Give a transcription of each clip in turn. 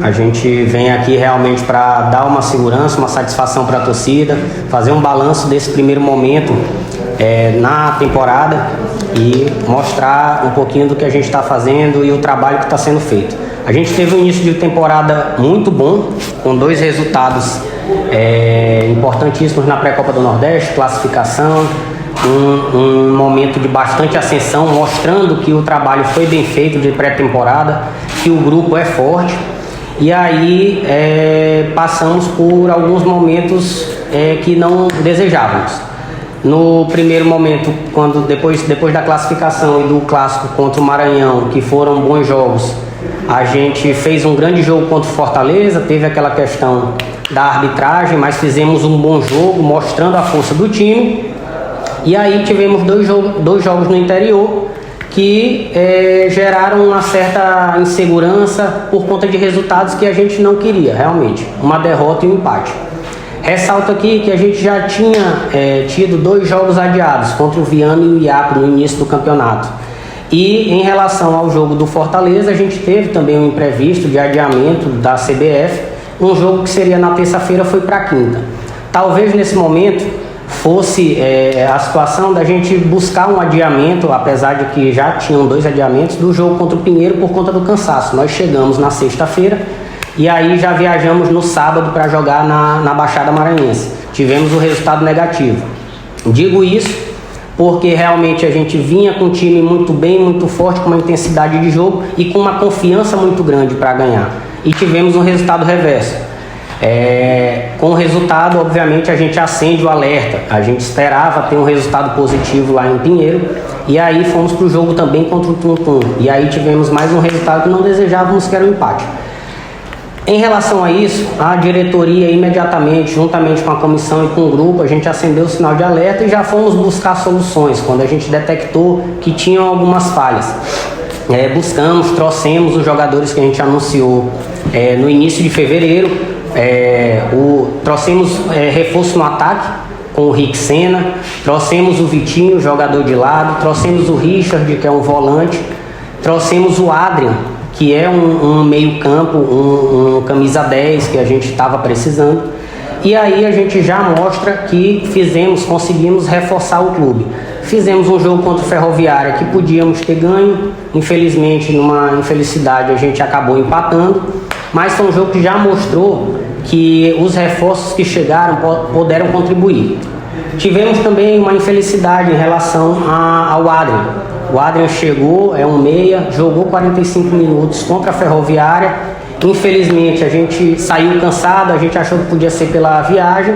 A gente vem aqui realmente para dar uma segurança, uma satisfação para a torcida, fazer um balanço desse primeiro momento na temporada e mostrar um pouquinho do que a gente está fazendo e o trabalho que está sendo feito. A gente teve um início de temporada muito bom, com 2 resultados importantíssimos na pré-copa do Nordeste, classificação, um momento de bastante ascensão, mostrando que o trabalho foi bem feito de pré-temporada, que o grupo é forte. E aí passamos por alguns momentos que não desejávamos. No primeiro momento, depois da classificação e do clássico contra o Maranhão, que foram bons jogos, a gente fez um grande jogo contra o Fortaleza, teve aquela questão da arbitragem, mas fizemos um bom jogo, mostrando a força do time. E aí tivemos dois jogos no interior que geraram uma certa insegurança por conta de resultados que a gente não queria, realmente. Uma derrota e um empate. Ressalto aqui que a gente já tinha tido 2 jogos adiados contra o Viana e o Iapo no início do campeonato. E em relação ao jogo do Fortaleza, a gente teve também um imprevisto de adiamento da CBF. Um jogo que seria na terça-feira foi para quinta. Talvez nesse momento fosse a situação da gente buscar um adiamento, apesar de que já tinham 2 adiamentos, do jogo contra o Pinheiro por conta do cansaço. Nós chegamos na sexta-feira e aí já viajamos no sábado para jogar na Baixada Maranhense. Tivemos o resultado negativo. Digo isso porque realmente a gente vinha com um time muito bem, muito forte, com uma intensidade de jogo e com uma confiança muito grande para ganhar. E tivemos um resultado reverso. Com o resultado, obviamente, a gente acende o alerta. A gente esperava ter um resultado positivo lá em Pinheiro. E aí fomos para o jogo também contra o Tum-Tum. E aí tivemos mais um resultado que não desejávamos, que era um empate. Em relação a isso, a diretoria imediatamente, juntamente com a comissão e com o grupo, a gente acendeu o sinal de alerta e já fomos buscar soluções quando a gente detectou que tinham algumas falhas. Trouxemos os jogadores que a gente anunciou no início de fevereiro. Trouxemos reforço no ataque com o Rick Senna, trouxemos o Vitinho, jogador de lado, trouxemos o Richard, que é um volante, trouxemos o Adrian, que é um meio campo, um camisa 10 que a gente estava precisando. E aí a gente já mostra que conseguimos reforçar o clube. Fizemos um jogo contra o Ferroviária que podíamos ter ganho, infelizmente, numa infelicidade, a gente acabou empatando, mas foi um jogo que já mostrou que os reforços que chegaram puderam contribuir. Tivemos também uma infelicidade em relação ao Adrian. O Adrian chegou, é um meia, jogou 45 minutos contra a Ferroviária. Infelizmente a gente saiu cansado, a gente achou que podia ser pela viagem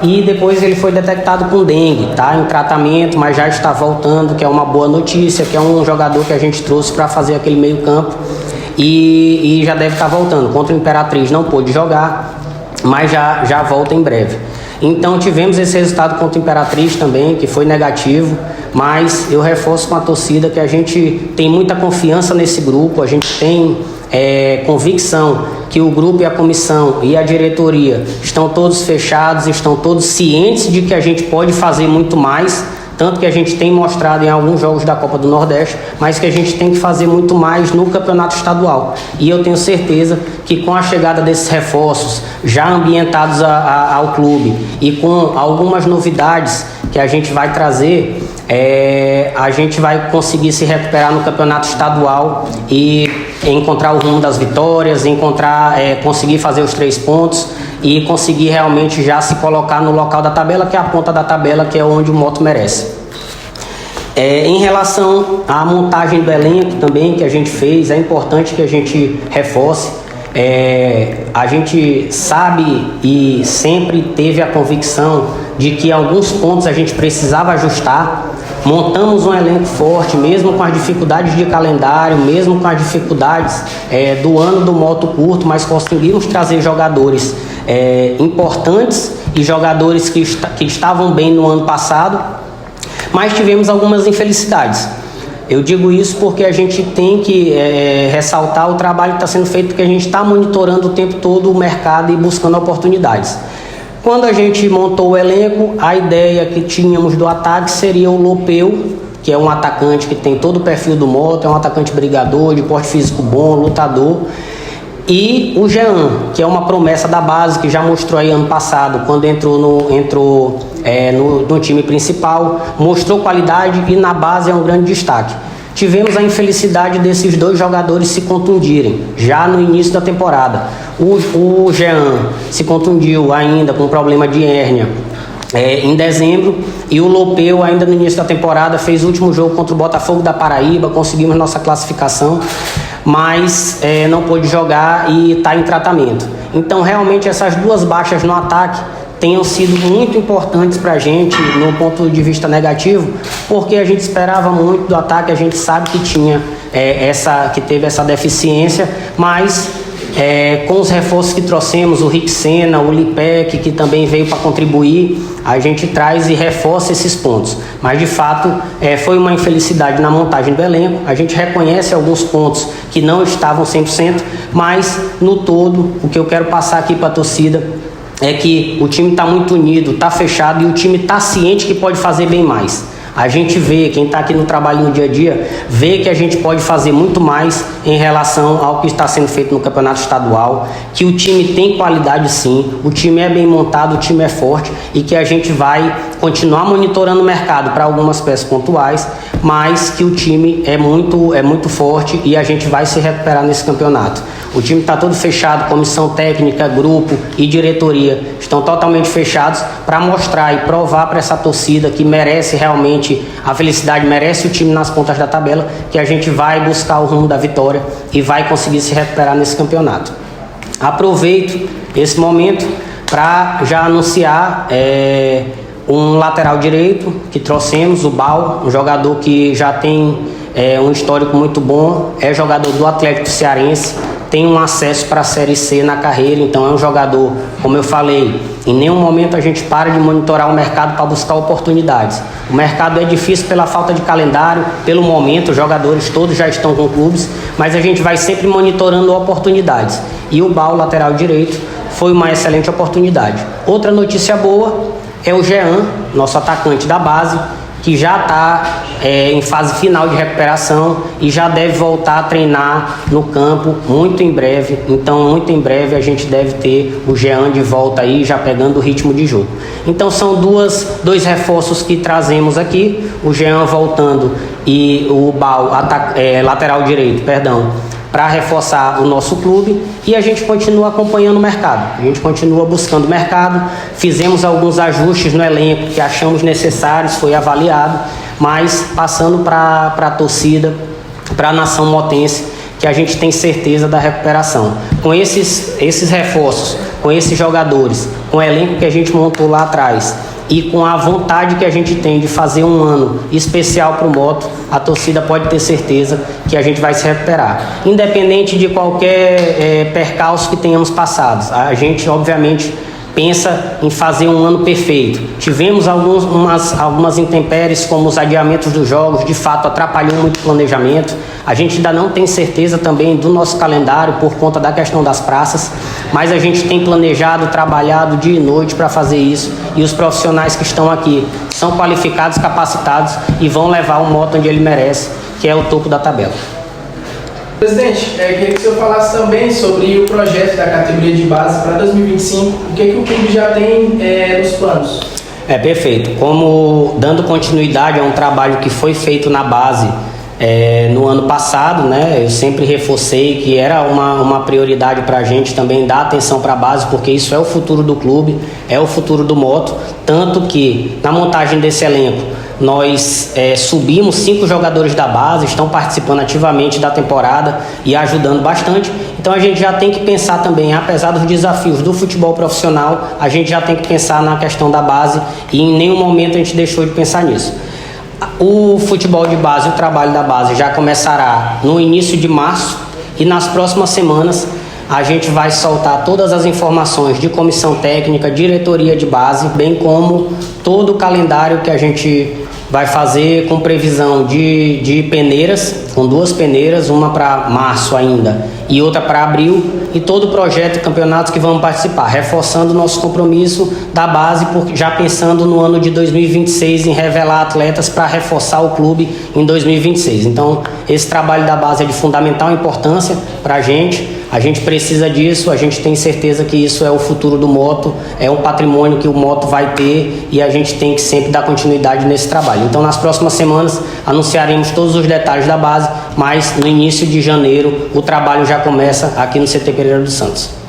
e depois ele foi detectado com dengue, tá? Em tratamento, mas já está voltando, que é uma boa notícia, que é um jogador que a gente trouxe para fazer aquele meio campo e já deve estar voltando. Contra o Imperatriz não pôde jogar, mas já volta em breve. Então tivemos esse resultado contra o Imperatriz também, que foi negativo, mas eu reforço com a torcida que a gente tem muita confiança nesse grupo, a gente tem convicção que o grupo e a comissão e a diretoria estão todos fechados, estão todos cientes de que a gente pode fazer muito mais, tanto que a gente tem mostrado em alguns jogos da Copa do Nordeste, mas que a gente tem que fazer muito mais no campeonato estadual. E eu tenho certeza que com a chegada desses reforços já ambientados ao clube e com algumas novidades que a gente vai trazer, a gente vai conseguir se recuperar no campeonato estadual e encontrar o rumo das vitórias, conseguir fazer os 3 pontos e conseguir realmente já se colocar no local da tabela, que é a ponta da tabela, que é onde o Moto merece. Em relação à montagem do elenco também que a gente fez, é importante que a gente reforce. A gente sabe e sempre teve a convicção de que alguns pontos a gente precisava ajustar. Montamos um elenco forte, mesmo com as dificuldades de calendário, mesmo com as dificuldades do ano do moto curto, mas conseguimos trazer jogadores importantes e jogadores que estavam bem no ano passado, mas tivemos algumas infelicidades. Eu digo isso porque a gente tem que ressaltar o trabalho que está sendo feito, porque a gente está monitorando o tempo todo o mercado e buscando oportunidades. Quando a gente montou o elenco, a ideia que tínhamos do ataque seria o Lopeu, que é um atacante que tem todo o perfil do Moto, é um atacante brigador, de porte físico bom, lutador. E o Jean, que é uma promessa da base, que já mostrou aí ano passado, quando entrou no time principal, mostrou qualidade e na base é um grande destaque. Tivemos a infelicidade desses dois jogadores se contundirem já no início da temporada. O Jean se contundiu ainda com problema de hérnia em dezembro, e o Lopeu ainda no início da temporada fez o último jogo contra o Botafogo da Paraíba, conseguimos nossa classificação, mas não pôde jogar e está em tratamento. Então realmente essas duas baixas no ataque tenham sido muito importantes para a gente no ponto de vista negativo, porque a gente esperava muito do ataque, a gente sabe que que teve essa deficiência, mas com os reforços que trouxemos, o Rick Senna, o Lipec, que também veio para contribuir, a gente traz e reforça esses pontos. Mas de fato foi uma infelicidade na montagem do elenco, a gente reconhece alguns pontos que não estavam 100%, mas no todo o que eu quero passar aqui para a torcida é que o time está muito unido, está fechado e o time está ciente que pode fazer bem mais. A gente vê, quem está aqui no trabalho no dia a dia, vê que a gente pode fazer muito mais em relação ao que está sendo feito no campeonato estadual, que o time tem qualidade sim, o time é bem montado, o time é forte e que a gente vai continuar monitorando o mercado para algumas peças pontuais, mas que o time é muito forte e a gente vai se recuperar nesse campeonato. O time está todo fechado, comissão técnica, grupo e diretoria estão totalmente fechados para mostrar e provar para essa torcida que merece realmente a felicidade, merece o time nas pontas da tabela, que a gente vai buscar o rumo da vitória e vai conseguir se recuperar nesse campeonato. Aproveito esse momento para já anunciar um lateral direito que trouxemos, o Bal, um jogador que já tem um histórico muito bom, é jogador do Atlético Cearense, tem um acesso para a Série C na carreira, então é um jogador, como eu falei, em nenhum momento a gente para de monitorar o mercado para buscar oportunidades. O mercado é difícil pela falta de calendário, pelo momento, os jogadores todos já estão com clubes, mas a gente vai sempre monitorando oportunidades. E o Bal, lateral direito, foi uma excelente oportunidade. Outra notícia boa é o Jean, nosso atacante da base, que já está em fase final de recuperação e já deve voltar a treinar no campo muito em breve. Então, muito em breve a gente deve ter o Jean de volta aí, já pegando o ritmo de jogo. Então, são dois reforços que trazemos aqui, o Jean voltando e o Bal, lateral direito, para reforçar o nosso clube, e a gente continua acompanhando o mercado, a gente continua buscando o mercado, fizemos alguns ajustes no elenco que achamos necessários, foi avaliado, mas passando para a torcida, para a nação motense, que a gente tem certeza da recuperação. Com esses reforços, com esses jogadores, com o elenco que a gente montou lá atrás, e com a vontade que a gente tem de fazer um ano especial para o Moto, a torcida pode ter certeza que a gente vai se recuperar. Independente de qualquer percalço que tenhamos passado, a gente obviamente pensa em fazer um ano perfeito. Tivemos algumas intempéries, como os adiamentos dos jogos, de fato atrapalhou muito o planejamento. A gente ainda não tem certeza também do nosso calendário por conta da questão das praças, mas a gente tem planejado, trabalhado dia e noite para fazer isso, e os profissionais que estão aqui são qualificados, capacitados e vão levar o Moto onde ele merece, que é o topo da tabela. Presidente, queria que o senhor falasse também sobre o projeto da categoria de base para 2025, o que o clube já tem nos planos? Perfeito. Como dando continuidade a um trabalho que foi feito na base no ano passado, né? Eu sempre reforcei que era uma prioridade para a gente também dar atenção para a base, porque isso é o futuro do clube, é o futuro do Moto, tanto que na montagem desse elenco nós subimos 5 jogadores da base, estão participando ativamente da temporada e ajudando bastante. Então a gente já tem que pensar também, apesar dos desafios do futebol profissional, a gente já tem que pensar na questão da base, e em nenhum momento a gente deixou de pensar nisso. O futebol de base, o trabalho da base já começará no início de março, e nas próximas semanas a gente vai soltar todas as informações de comissão técnica, diretoria de base, bem como todo o calendário que a gente vai fazer com previsão de peneiras com 2 peneiras, uma para março ainda e outra para abril, e todo o projeto de campeonatos que vamos participar, reforçando o nosso compromisso da base, já pensando no ano de 2026 em revelar atletas para reforçar o clube em 2026. Então, esse trabalho da base é de fundamental importância para a gente precisa disso, a gente tem certeza que isso é o futuro do moto, é um patrimônio que o moto vai ter e a gente tem que sempre dar continuidade nesse trabalho. Então, nas próximas semanas, anunciaremos todos os detalhes da base, mas no início de janeiro o trabalho já começa aqui no CT Pereira dos Santos.